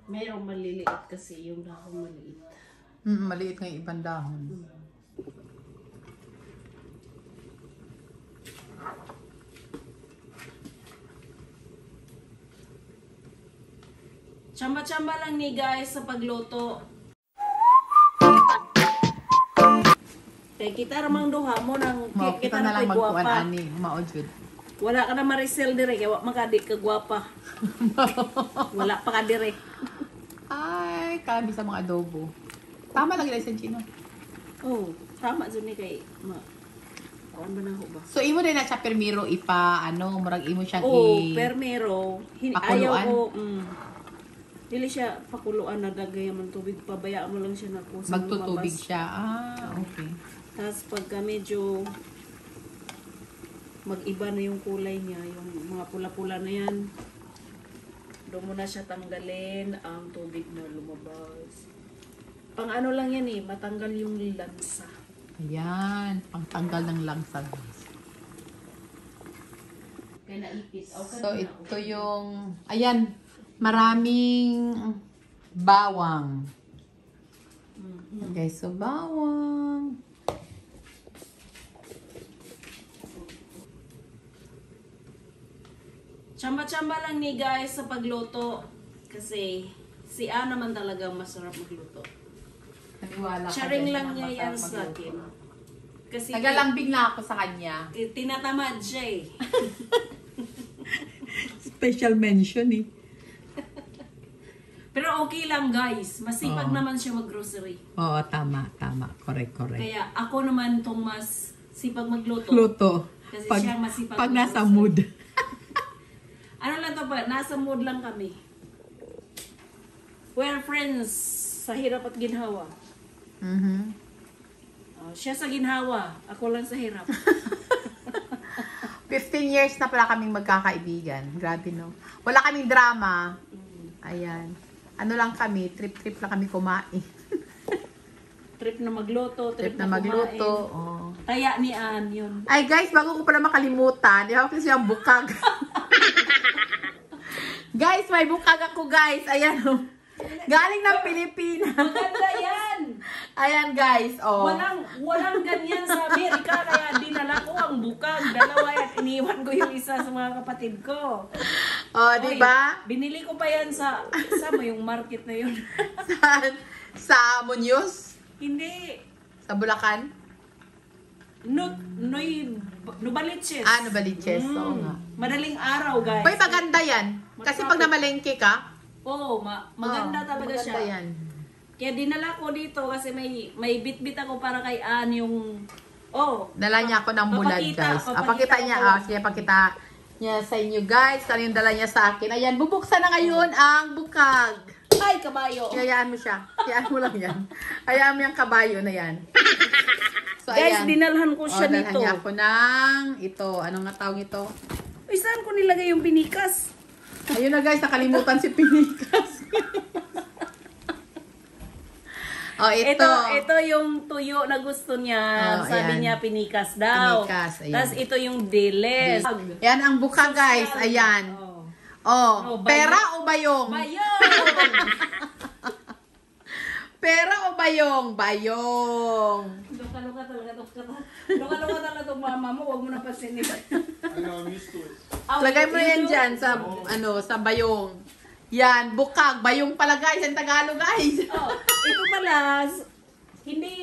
Mayroong maliliit kasi yung dahon maliit. Maliit nga yung ibang dahon. Tsamba-tsamba lang ni guys sa pagluto. Kaya kita ramang duha mo ng Kita na lang magkuhan ani, maojud. Wala ka na Maricel dire, kaya makadi ka gwapa. Wala pa ka dire. Ay, kami sa mga adobo. Tama lang yung Chino. Oh, tama dyan ni kay kawan ba na ho ba? So, imo din na siya permiro murag imo siyang permero. Pakuluan? Ayaw ko, dili siya pakuluan na dagay man tubig, pabayaan mo lang siya na kusang magtutubig lumabas. siya. Okay. Tapos pagka medyo mag-iba na yung kulay niya, yung mga pula-pula na yan, doon mo na siya tanggalin ang tubig na lumabas. Pang ano lang yan matanggal yung lansa. Ayan, pangtanggal ng langsa, guys. Kaya naipis. So, ito yung, ayan, maraming bawang. Okay, so bawang. Tsamba-tsamba lang ni guys sa pagluto. Kasi si Ana naman talagang masarap magluto. Sharing lang niya yan sa akin. Kasi nagalambing na ako sa kanya. Tinatamad siya Special mention Pero okay lang guys. Masipag naman siya mag-grocery. Oo, tama. Correct. Kaya ako naman tong mas sipag magluto. Luto. Kasi Pag, siya masipag pag nasa mag-grocery. mood. Ano lang to ba? Nasa mood lang kami. We're friends sa hirap at ginhawa. Siya sa ginhawa, ako lang sa hirap. 15 years na pala kaming magkakaibigan. Grabe, no? Wala kaming drama. Ayan. Ano lang kami, trip lang kami kumain. Trip na magluto, Trip na magluto. Oh. Taya ni Ann yun. Ay guys, bago ko pala makalimutan, di ako kasi yung bukag. Guys, may bukag ako guys. Ayan, oh. Galing ng Pilipinas. Maganda yan! Ayan guys, oh. Walang ganyan sa Amerika, kaya dinala ko ang bukag. Dalawa yan, iniwan ko yung isa sa mga kapatid ko. Oh, di ba? Binili ko pa yan sa mo yung market na yun. sa Muñoz? Hindi. Sa Bulacan? Nubaliches. Nubaliches. Oo nga. Madaling araw, guys. Hoy, maganda yan. Kasi pag namalengke ka, maganda talaga maganda siya. Yan. Kaya dinala ko dito kasi may bit-bit ako para kay Ann yung dala niya ako ng bulad, guys. Pakita niya. Sige, pakita niya sa inyo, guys. Ano yung dala niya sa akin. Ayan, bubuksan na ngayon ang bukag. Ay, kabayo. Hayaan mo siya. Hayaan mo lang yan. Hayaan mo yung kabayo na yan. So, guys, ayan. dinalhan ko siya dalhan nito. niya ako ng ito. Anong nga tawag ito? Uy, saan ko nilagay yung pinikas? Ayun na guys, nakalimutan si Pinikas. Ito yung tuyo na gusto niya. Sabi niya pinikas daw. Pinikas, ayan. Tapos ito yung diles. Yan ang buka, guys. Ayan. Pera o bayong? Bayong! Pera o bayong? Bayong. Luka-luka talaga itong mama mo. Huwag mo na pasinin. I'm used to it. Lagay mo yan dyan sa, sa bayong. Yan, bukag. Bayong pala, guys. Ang Tagalog, guys. Ito pala, hindi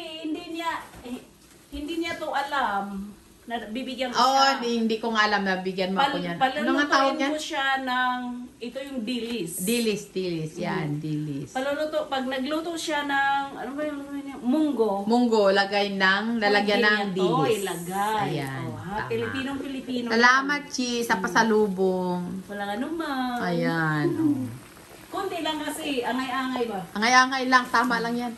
niya to alam na bibigyan ko siya. Hindi ko nga alam na bigyan mo ako yan. Ano nga tawag Palulutuin yan? ko siya ng, ito yung dilis. Dilis. Yan, dilis. Paluluto, pag nagluto siya ng, ano ba yung munggo. Munggo, lalagyan ng dilis. Ilagay. Ayan. Tama. Pilipinong-Pilipino. Salamat, Chi, sa pasalubong. Wala nga naman. Ayan. Konti lang kasi, angay-angay ba? Angay-angay lang. Tama lang yan.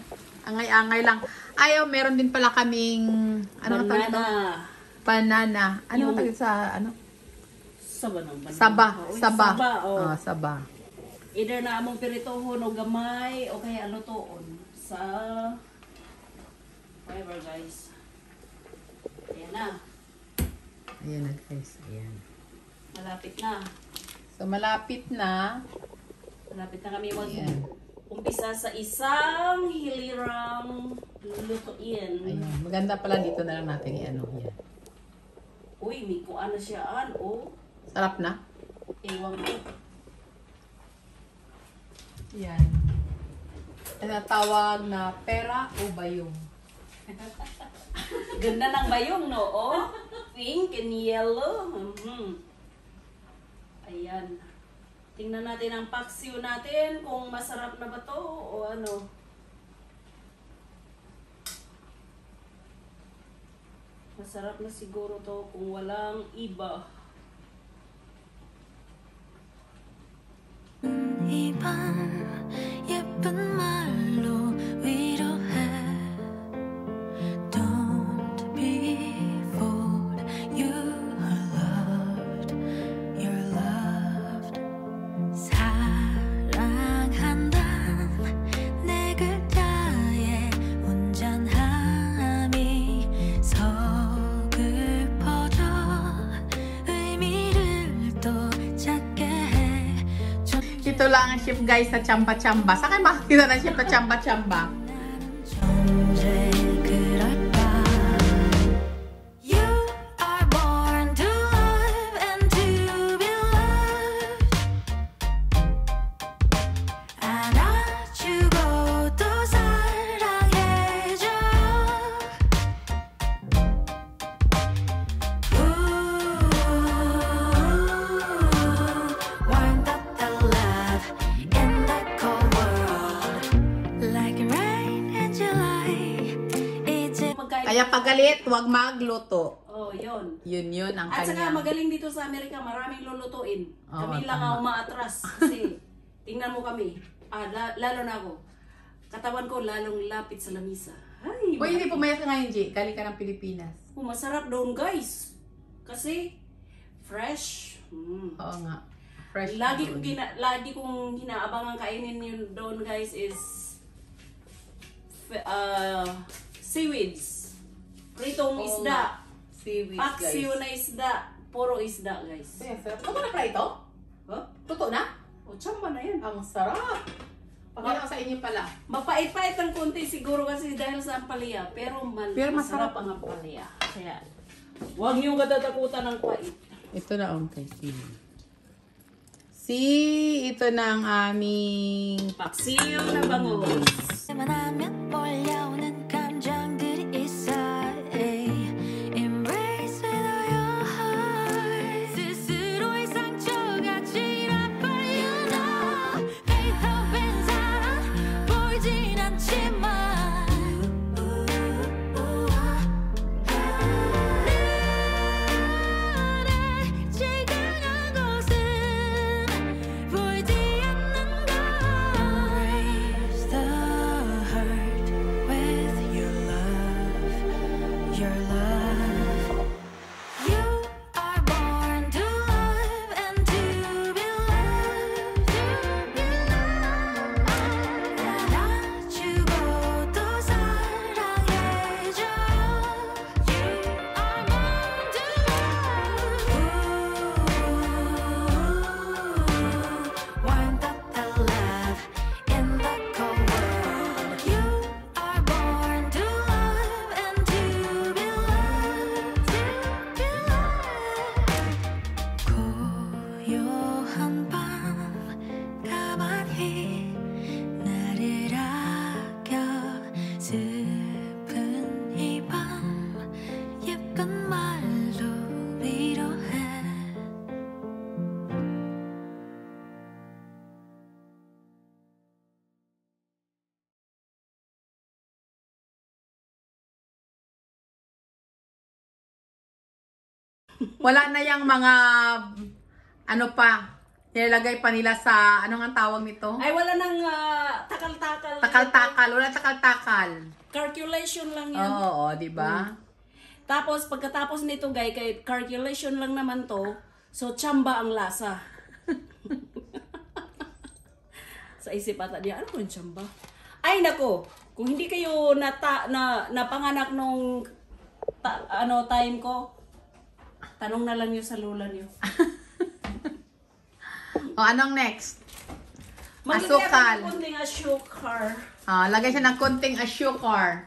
Angay-angay lang. Ayaw, meron din pala kaming, banana. Ano tawag sa, Saba ng banana. Saba. Saba. Saba. Either na among piritohon o gamay o kaya lutoon sa whatever, guys. Ayan na. Ayan na, guys. Ayan. Malapit na. So, malapit na. Malapit na kami Ayan. mag-umpisa sa isang hilirang lulutuin. Ayan. Maganda pala dito na lang natin i-ano. Yan. Uy, may kuha na siyaan. Oh, Sarap na. ewan ko. Yan. Tinatawag na pera o bayong. Ganda ng bayong, no? Oh, pink and yellow. Ayan. Tingnan natin ang paksiw natin kung masarap na ba to o ano. Masarap na siguro to kung walang iba. 이 밤 예쁜 말로 위로해 Don't be fooled You are loved You're loved 사랑한다 내 글자에 온전함이 서글퍼져 의미를 또 찾게 해 Ito lang ang ship guys sa Chamba-Chamba. Saan kayo makakita ng ship sa Chamba-Chamba? 존재 그럴까 You are born to love and to be loved 안아주고 또 사랑해줘 warmed up the love in the cold world like rain in July. 이제 Magkain. Kaya pagalit, huwag magluto. Oh, yun. Yun ang At saka kanya. magaling dito sa Amerika, maraming lulutuin. Oo, Kami lang tama. ang umaatras. Kasi, tingnan mo kami. Lalo na ako. Katawan ko lalong lapit sa lamisa. Ay, Boy, hindi pumayat ka ngayon, G. Galing ka ng Pilipinas. masarap doon, guys. Kasi, fresh. Oo nga. Fresh. Lagi food. kong hinaabangan kainin yun doon, guys, is seaweeds. Pritong Oo isda. nga. Seaweed, Paksiw na isda. Puro isda, guys. Ayan, sarap. Luto na pala ito? Huh? Luto na? O, tsamba na yan. Ang sarap. Pakita ko sa inyo pala. Mapait-pait ng konti siguro kasi dahil sa ampalaya. Pero, Pero masarap masarap. ang ampalaya. Kaya, huwag niyong katatakutan ng pait. Ito na ang kay ito na ang aming Paksiw na bangus. 만하면 몰려오는 감정들이 있어 Embrace with all your heart 스스로의 상처가 지나빠 You know 베이토벤 사랑 보이진 않지만 나를 지금한 곳은 보이지 않는 걸 Embrace the hurt with your love Your love You are born to love and to be loved 안아주고 또 사랑해줘 You are born to love warmed up the love in the cold world You are born to love and to be loved 고요한 밤 가만히 나를 아껴 슬픈 이 밤 예쁜 말로 위로해 wala na yung mga ano pa nilalagay pa nila sa ano nga tawag nito? Ay, wala nang takal-takal. Takal-takal, wala takal-takal. Calculation lang yan. Oo, di ba? Tapos, pagkatapos nito, guys, kay calculation lang naman to, so tsamba ang lasa. Sa isip ata niya, ano yung tsamba? Ay, nako! Kung hindi kayo napanganak nung time ko, tanong na lang nyo sa lola nyo. O, anong next? Asukal. Maglagay ng sugar. Lagay siya ng konting sugar.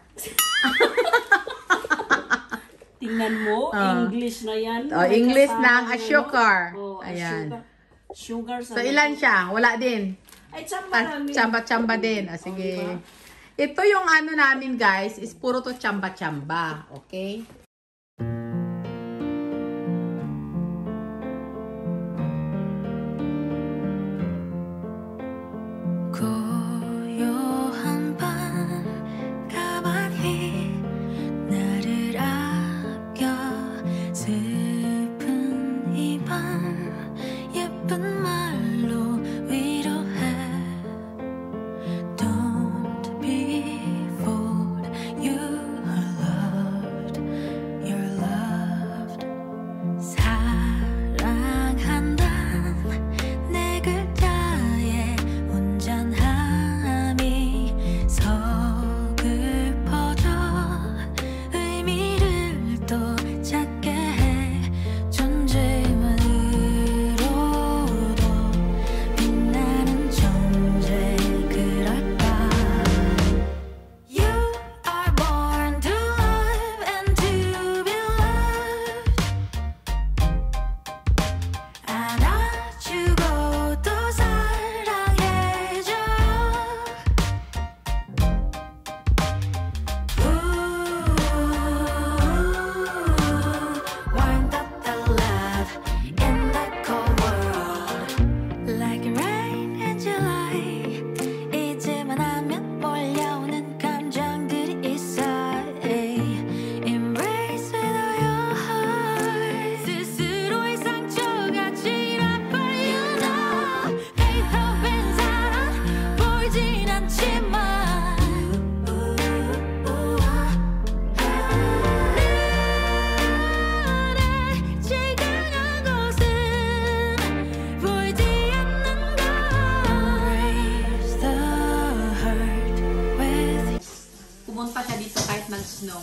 Tingnan mo, English na yan. May English kasama ng yung sugar. ano. Ayan. Sugar sa So, ilan siya? Wala din. Ay, tsamba namin. Tsamba-tsamba din. Sige. Diba? Ito yung ano namin, guys, is puro to tsamba-tsamba. Okay? 고요한 밤 가만히 나를 아껴 슬픈 이 밤 예쁜 말로 위로해 Don't be fooled You are loved You're loved 사랑한다 내 글자에 온전함이 서글퍼져 의미를 또 찾게 해 존재만으로도 빛나는 존재 그럴까 You are born to love and to be loved 안아주고 또 사랑해줘 Warmth of the love in the cold world Like rain in July 잊을만 하면 몰려오는 감정들이 있어 Embrace with all your heart 스스로의 상처가 지나봐 You know 베이토벤 사랑 보이진 않지만 나를 제일 강한 곳은 보이지 않는 걸 Raise the hurt with Pumunta siya dito kahit nag-snow.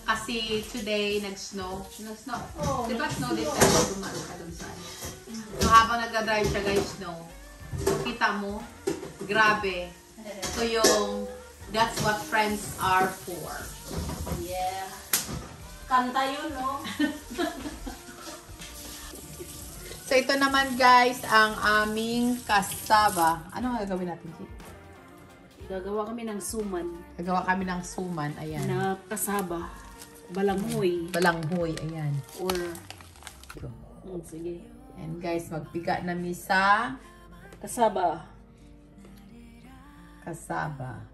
Kasi today, nag-snow. Nag-snow. Di ba snow dito? Dumaan ka dun sa ano. So, habang nag-drive siya, guys, snow. So, kita mo, grabe. So, yung, that's what friends are for. Yeah. Kanta yun, no? So, ito naman, guys, ang aming kasaba. Ano ang gagawin natin, Chi? Gagawa kami ng suman Gagawa kami ng suman. Ayan. na kasaba. Balanghoy. Balanghoy. Ayan. Or, sige. And guys, magpiga na mi sa Kasaba. kasaba.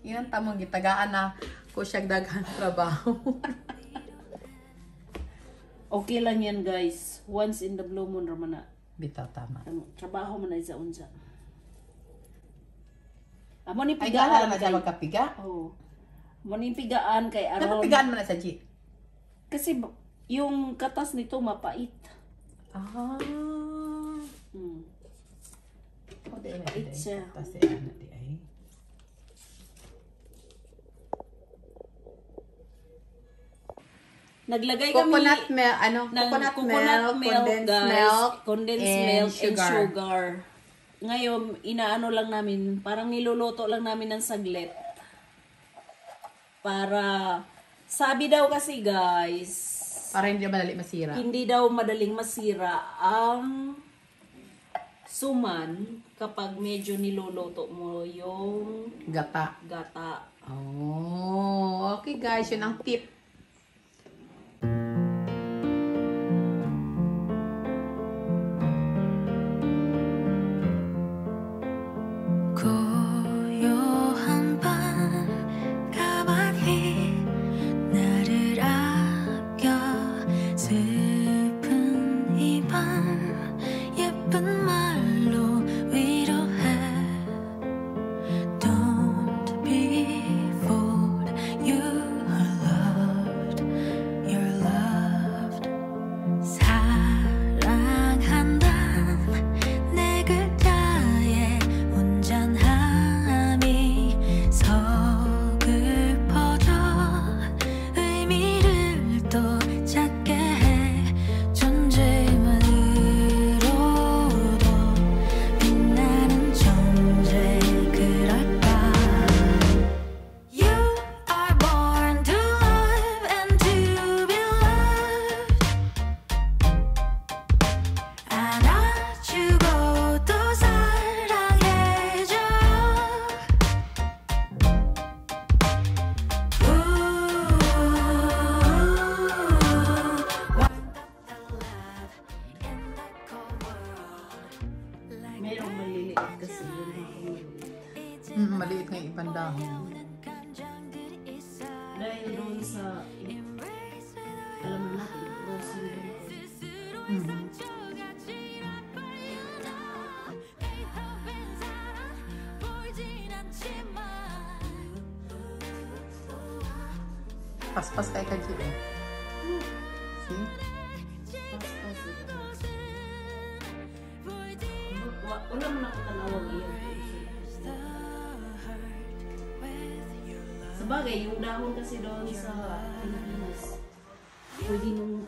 Yan ang tamang gitagaan na ko siya daghan trabaho. Okay lang yan, guys. Once in the blue moon, Ramana. Bitaw, tama. Trabaho man na sa unsa. Amo ni Ay, gala pigaan na kay. siya magkapiga. Oh. Amo ni pigaan kay aron. Napapigaan mo na sa G. Kasi yung katas nito mapait. Ah. Hmm. O, di na, Mapait di. siya. Tapos, di na, di ay. Naglagay kami Coconut milk, ano? ng Coconut coconut milk, milk, condensed guys. milk, Condensed and milk sugar. and sugar. Ngayon, inaano lang namin, parang niluluto lang namin ng saglit. Para, sabi daw kasi guys, Para hindi madali masira. hindi daw madaling masira ang suman kapag medyo niluluto mo yung Gata. gata. Oh, okay guys, yun ang tip. 고요한 밤 가만히 나를 아껴 슬픈 이 밤 예쁜 말로 위로해 Don't be fooled You are loved Mayroong maliliit kasi yung mga kumulot. Maliit nga yung ibang dahon. Dahil doon sa, alam mo natin, rosy doon. Paspas kay ka G eh. See? Pas-pas ito. Wala mo na katanawag iyan. Sabagay, yung dahon kasi doon sa Pilipinas, pwede nung